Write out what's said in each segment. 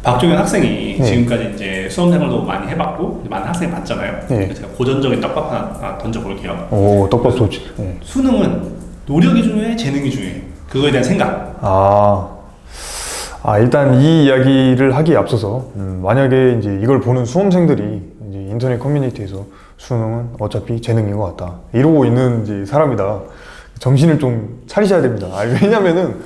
박종현 학생이 네. 지금까지 이제 수험생활도 많이 해봤고 많은 학생이 봤잖아요. 네. 그래서 제가 고전적인 떡밥 하나 던져볼게요. 오, 떡밥 좋지. 네. 수능은 노력이 중요해, 재능이 중요해? 그거에 대한 생각. 일단 이 이야기를 하기에 앞서서 만약에 이제 이걸 보는 수험생들이 이제 인터넷 커뮤니티에서 수능은 어차피 재능인 것 같다 이러고 있는 이제 사람이다, 정신을 좀 차리셔야 됩니다. 왜냐면은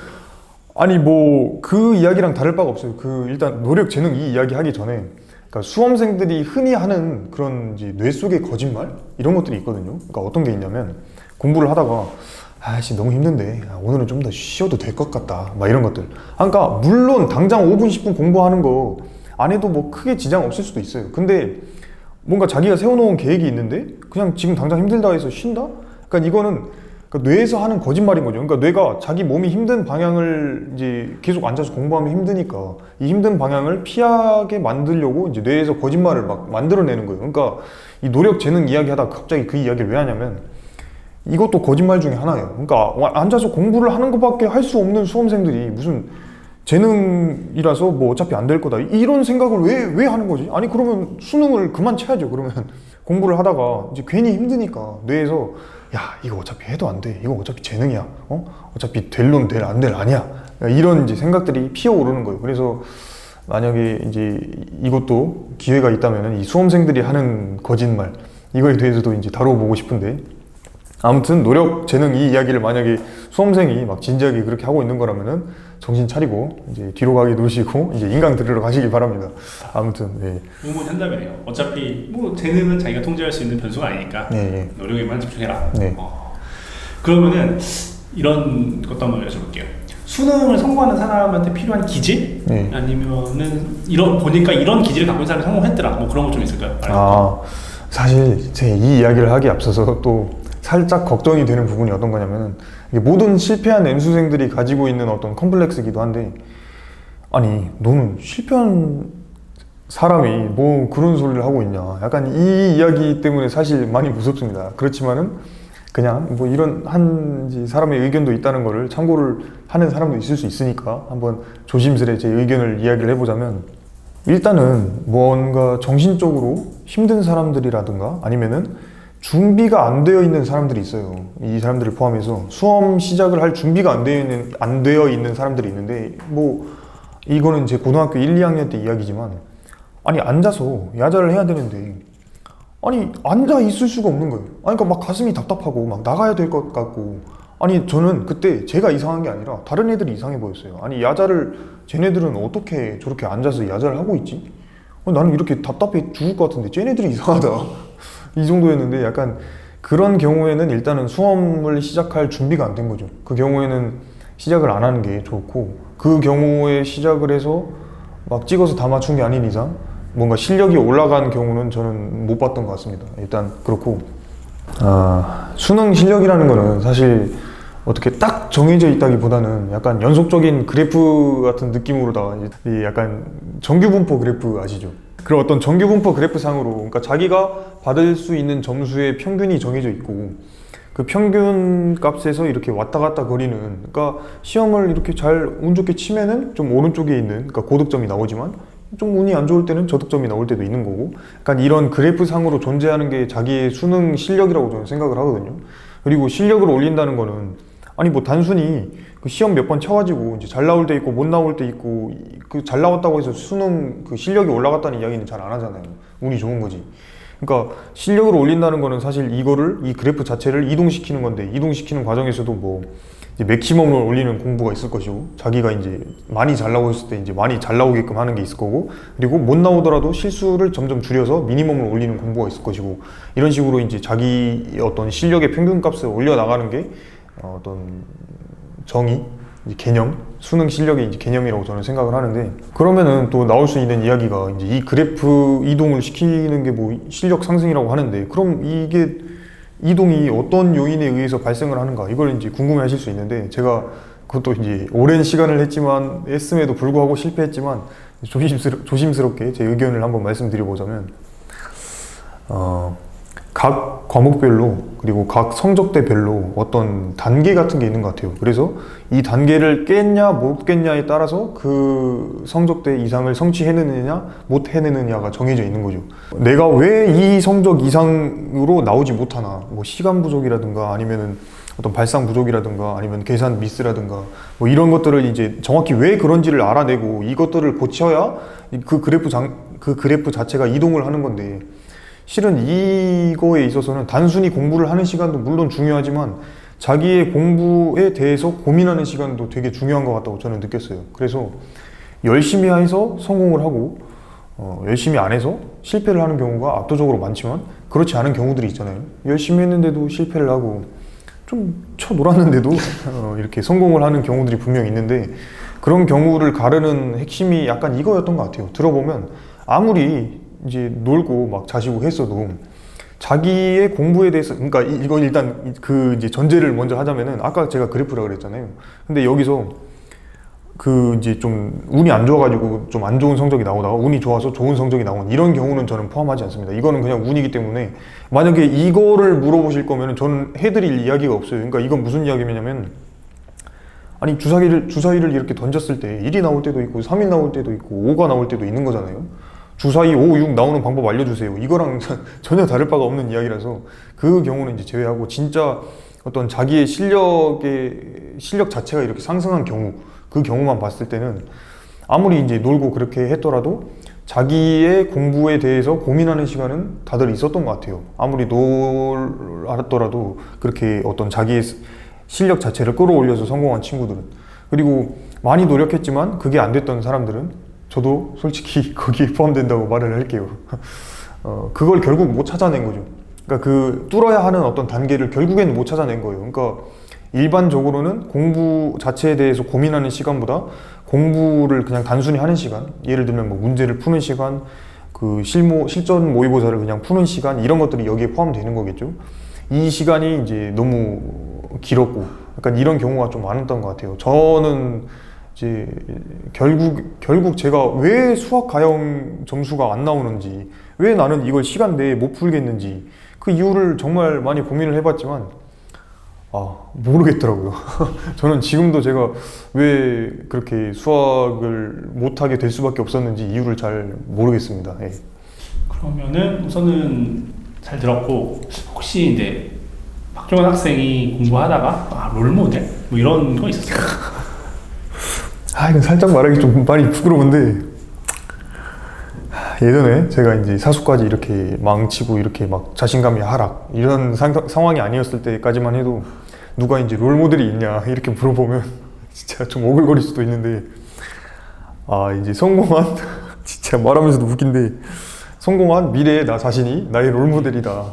뭐 그 이야기랑 다를 바가 없어요. 일단 노력, 재능 이 이야기 하기 전에 그러니까 수험생들이 흔히 하는 그런 이제 뇌 속의 거짓말 이런 것들이 있거든요. 그러니까 어떤 게 있냐면 공부를 하다가 아씨 너무 힘든데 오늘은 좀 더 쉬어도 될 것 같다 막 이런 것들. 그러니까 물론 당장 5분 10분 공부하는 거 안 해도 뭐 크게 지장 없을 수도 있어요. 근데 뭔가 자기가 세워놓은 계획이 있는데 그냥 지금 당장 힘들다 해서 쉰다? 그러니까 이거는 뇌에서 하는 거짓말인 거죠. 그러니까 뇌가 자기 몸이 힘든 방향을 이제 계속 앉아서 공부하면 힘드니까 이 힘든 방향을 피하게 만들려고 이제 뇌에서 거짓말을 막 만들어내는 거예요. 그러니까 이 노력, 재능 이야기 하다가 갑자기 그 이야기를 왜 하냐면 이것도 거짓말 중에 하나예요. 그러니까 앉아서 공부를 하는 것밖에 할 수 없는 수험생들이 무슨 재능이라서 뭐 어차피 안 될 거다 이런 생각을 왜 하는 거지? 아니 그러면 수능을 그만 쳐야죠. 그러면 공부를 하다가 이제 괜히 힘드니까 뇌에서 야 이거 어차피 해도 안 돼, 이거 어차피 재능이야, 어차피 될 놈 될 안 될 아니야, 이런 이제 생각들이 피어오르는 거예요. 그래서 만약에 이제 이것도 기회가 있다면 이 수험생들이 하는 거짓말 이거에 대해서도 이제 다뤄보고 싶은데, 아무튼 노력, 재능 이 이야기를 만약에 수험생이 막 진지하게 그렇게 하고 있는 거라면은 정신 차리고 이제 뒤로 가기 놓으시고 이제 인강 들으러 가시기 바랍니다. 아무튼 네. 공부는 한다면요. 어차피 뭐 재능은 자기가 통제할 수 있는 변수가 아니니까 네. 노력에만 집중해라. 네. 그러면은 이런 것도 한번 여쭤볼게요. 수능을 성공하는 사람한테 필요한 기질? 네. 아니면은 보니까 이런 기질을 갖고 있는 사람이 성공했더라. 뭐 그런 거 좀 있을까요? 사실 제가 이 이야기를 하기 앞서서 또 살짝 걱정이 되는 부분이 어떤 거냐면은 이게 모든 실패한 N수생들이 가지고 있는 어떤 컴플렉스이기도 한데, 아니 너는 실패한 사람이 뭐 그런 소리를 하고 있냐, 약간 이 이야기 때문에 사실 많이 무섭습니다. 그렇지만은 그냥 뭐 이런 한 사람의 의견도 있다는 거를 참고를 하는 사람도 있을 수 있으니까 한번 조심스레 제 의견을 이야기를 해보자면, 일단은 뭔가 정신적으로 힘든 사람들이라든가 아니면은 준비가 안 되어 있는 사람들이 있어요. 이 사람들을 포함해서 수험 시작을 할 준비가 안 되어 있는 사람들이 있는데, 뭐 이거는 제 고등학교 1, 2학년 때 이야기지만, 아니 앉아서 야자를 해야 되는데 아니 앉아 있을 수가 없는 거예요. 아니 그러니까 막 가슴이 답답하고 막 나가야 될 것 같고, 아니 저는 그때 제가 이상한 게 아니라 다른 애들이 이상해 보였어요. 아니 야자를 쟤네들은 어떻게 저렇게 앉아서 야자를 하고 있지? 나는 이렇게 답답해 죽을 것 같은데 쟤네들이 이상하다 이 정도였는데, 약간 그런 경우에는 일단은 수험을 시작할 준비가 안 된 거죠. 그 경우에는 시작을 안 하는 게 좋고, 그 경우에 시작을 해서 막 찍어서 다 맞춘 게 아닌 이상 뭔가 실력이 올라간 경우는 저는 못 봤던 것 같습니다. 일단 그렇고, 수능 실력이라는 거는 사실 어떻게 딱 정해져 있다기보다는 약간 연속적인 그래프 같은 느낌으로다가 약간 정규분포 그래프 아시죠? 그런 어떤 정규분포 그래프 상으로, 그러니까 자기가 받을 수 있는 점수의 평균이 정해져 있고, 그 평균 값에서 이렇게 왔다 갔다 거리는, 그러니까 시험을 이렇게 잘 운 좋게 치면은 좀 오른쪽에 있는, 그러니까 고득점이 나오지만 좀 운이 안 좋을 때는 저득점이 나올 때도 있는 거고, 약간 이런 그래프 상으로 존재하는 게 자기의 수능 실력이라고 저는 생각을 하거든요. 그리고 실력을 올린다는 거는 아니 뭐 단순히 그 시험 몇 번 쳐가지고 이제 잘 나올 때 있고 못 나올 때 있고, 그 잘 나왔다고 해서 수능 그 실력이 올라갔다는 이야기는 잘 안 하잖아요. 운이 좋은 거지. 그러니까 실력을 올린다는 거는 사실 이 그래프 자체를 이동시키는 건데, 이동시키는 과정에서도 뭐 이제 맥시멈을 올리는 공부가 있을 것이고, 자기가 이제 많이 잘 나왔을 때 이제 많이 잘 나오게끔 하는 게 있을 거고, 그리고 못 나오더라도 실수를 점점 줄여서 미니멈을 올리는 공부가 있을 것이고, 이런 식으로 이제 자기 어떤 실력의 평균값을 올려 나가는 게 어떤 정의, 개념, 수능 실력의 이제 개념이라고 저는 생각을 하는데, 그러면은 또 나올 수 있는 이야기가 이제 이 그래프 이동을 시키는 게 뭐 실력 상승이라고 하는데, 그럼 이게 이동이 어떤 요인에 의해서 발생을 하는가, 이걸 이제 궁금해 하실 수 있는데, 제가 그것도 이제 오랜 시간을 했음에도 불구하고 실패했지만 조심스럽게 제 의견을 한번 말씀드려보자면, 각 과목별로 그리고 각 성적대별로 어떤 단계 같은 게 있는 것 같아요. 그래서 이 단계를 깼냐 못 깼냐에 따라서 그 성적대 이상을 성취해내느냐 못 해내느냐가 정해져 있는 거죠. 내가 왜 이 성적 이상으로 나오지 못하나, 뭐 시간 부족이라든가 아니면은 어떤 발상 부족이라든가 아니면 계산 미스라든가 뭐 이런 것들을 이제 정확히 왜 그런지를 알아내고 이것들을 고쳐야 그 그래프 자체가 이동을 하는 건데, 실은 이거에 있어서는 단순히 공부를 하는 시간도 물론 중요하지만 자기의 공부에 대해서 고민하는 시간도 되게 중요한 것 같다고 저는 느꼈어요. 그래서 열심히 해서 성공을 하고 열심히 안 해서 실패를 하는 경우가 압도적으로 많지만, 그렇지 않은 경우들이 있잖아요. 열심히 했는데도 실패를 하고 좀 쳐놀았는데도 이렇게 성공을 하는 경우들이 분명히 있는데, 그런 경우를 가르는 핵심이 약간 이거였던 것 같아요. 들어보면 아무리 이제 놀고 막 자시고 했어도 자기의 공부에 대해서, 그러니까 이건 일단 그 이제 전제를 먼저 하자면은, 아까 제가 그래프라 그랬잖아요. 근데 여기서 그 이제 좀 운이 안 좋아가지고 좀 안 좋은 성적이 나오다가 운이 좋아서 좋은 성적이 나오는 이런 경우는 저는 포함하지 않습니다. 이거는 그냥 운이기 때문에, 만약에 이거를 물어보실 거면은 저는 해드릴 이야기가 없어요. 그러니까 이건 무슨 이야기냐면, 아니 주사위를 이렇게 던졌을 때 1이 나올 때도 있고 3이 나올 때도 있고 5가 나올 때도 있는 거잖아요. 주사위 5, 6 나오는 방법 알려주세요. 이거랑 전혀 다를 바가 없는 이야기라서 그 경우는 이제 제외하고, 진짜 어떤 자기의 실력 자체가 이렇게 상승한 경우, 그 경우만 봤을 때는 아무리 이제 놀고 그렇게 했더라도 자기의 공부에 대해서 고민하는 시간은 다들 있었던 것 같아요. 아무리 놀았더라도 그렇게 어떤 자기의 실력 자체를 끌어올려서 성공한 친구들은. 그리고 많이 노력했지만 그게 안 됐던 사람들은, 저도 솔직히 거기에 포함된다고 말을 할게요. 그걸 결국 못 찾아낸 거죠. 그러니까 그 뚫어야 하는 어떤 단계를 결국에는 못 찾아낸 거예요. 그러니까 일반적으로는 공부 자체에 대해서 고민하는 시간보다 공부를 그냥 단순히 하는 시간, 예를 들면 뭐 문제를 푸는 시간, 그 실전 모의고사를 그냥 푸는 시간, 이런 것들이 여기에 포함되는 거겠죠. 이 시간이 이제 너무 길었고 약간 이런 경우가 좀 많았던 것 같아요. 저는 이제 결국 제가 왜 수학 가형 점수가 안 나오는지, 왜 나는 이걸 시간 내에 못 풀겠는지, 그 이유를 정말 많이 고민을 해봤지만 모르겠더라고요. 저는 지금도 제가 왜 그렇게 수학을 못하게 될 수밖에 없었는지 이유를 잘 모르겠습니다. 예. 그러면은 우선은 잘 들었고, 혹시 이제 박종원 학생이 공부하다가 롤모델 뭐 이런 거 있었어요? 이건 살짝 말하기 좀 많이 부끄러운데, 예전에 제가 이제 사수까지 이렇게 망치고 이렇게 막 자신감이 하락 이런 상황이 아니었을 때까지만 해도 누가 이제 롤모델이 있냐 이렇게 물어보면 진짜 좀 오글거릴 수도 있는데, 이제 성공한 진짜 말하면서도 웃긴데, 성공한 미래의 나 자신이 나의 롤모델이다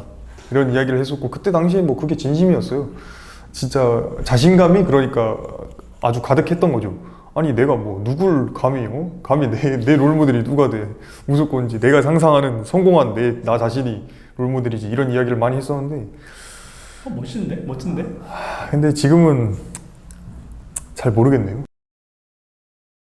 이런 이야기를 했었고, 그때 당시에 뭐 그게 진심이었어요. 진짜 자신감이 그러니까 아주 가득했던 거죠. 아니 내가 뭐 누굴 감히 내 롤모델이 누가 돼, 무조건 이제 내가 상상하는 성공한 나 자신이 롤모델이지, 이런 이야기를 많이 했었는데, 멋진데? 근데 지금은 잘 모르겠네요.